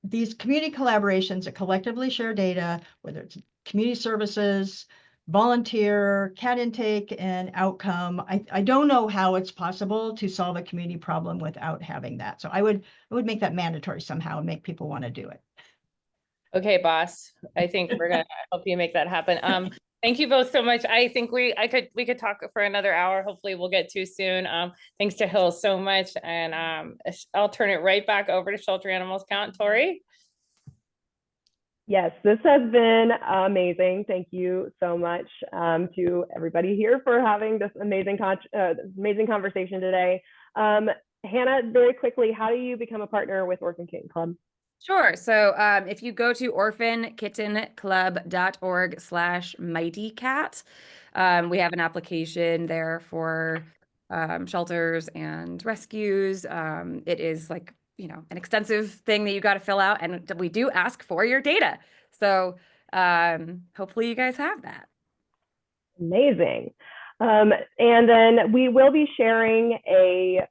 these community collaborations that collectively share data, whether it's community services, volunteer, cat intake, and outcome, I don't know how it's possible to solve a community problem without having that. So I would make that mandatory somehow and make people want to do it. Okay, boss. I think we're gonna help you make that happen. Thank you both so much. I think we could talk for another hour. Hopefully we'll get to soon. Thanks to Hill so much. And I'll turn it right back over to Shelter Animals Count. Tori. Yes, this has been amazing. Thank you so much to everybody here for having this amazing conversation today. Hannah, very quickly, how do you become a partner with Orphan Kitten Club? Sure. So if you go to orphankittenclub.org/mightycat, we have an application there for shelters and rescues. It is like, you know, an extensive thing that you got to fill out, and we do ask for your data. So hopefully you guys have that. Amazing. And then we will be sharing a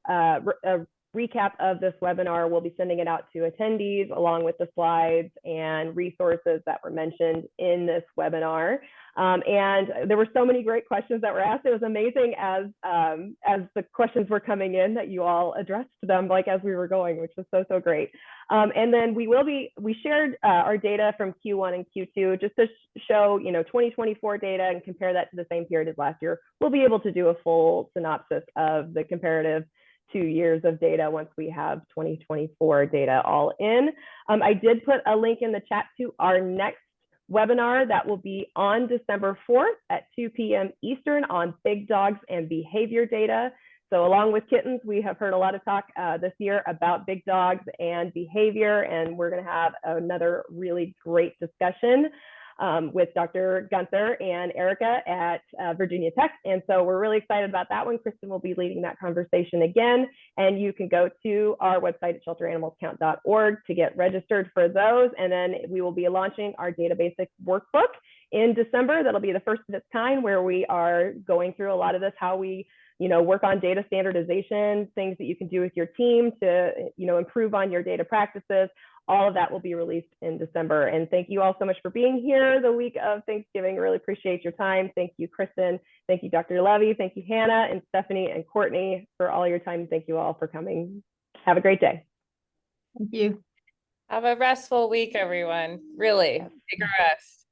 recap of this webinar. We'll be sending it out to attendees along with the slides and resources that were mentioned in this webinar. And there were so many great questions that were asked. It was amazing as the questions were coming in that you all addressed them like as we were going, which was so great. And then we shared our data from Q1 and Q2 just to show, you know, 2024 data and compare that to the same period as last year. We'll be able to do a full synopsis of the comparative 2 years of data once we have 2024 data all in. I did put a link in the chat to our next webinar that will be on December 4th at 2 p.m. Eastern on big dogs and behavior data. So along with kittens, we have heard a lot of talk this year about big dogs and behavior, and we're going to have another really great discussion with Dr. Gunther and Erica at Virginia Tech. And so we're really excited about that one. Kristen will be leading that conversation again. And you can go to our website at shelteranimalscount.org to get registered for those. And then we will be launching our data basics workbook in December. That'll be the first of its kind, where we are going through a lot of this, how we, you know, work on data standardization, things that you can do with your team to, you know, improve on your data practices. All of that will be released in December. And thank you all so much for being here the week of Thanksgiving. Really appreciate your time. Thank you, Kristen. Thank you, Dr. Levy. Thank you, Hannah and Stephanie and Courtney, for all your time. Thank you all for coming. Have a great day. Thank you. Have a restful week, everyone. Really, take a rest.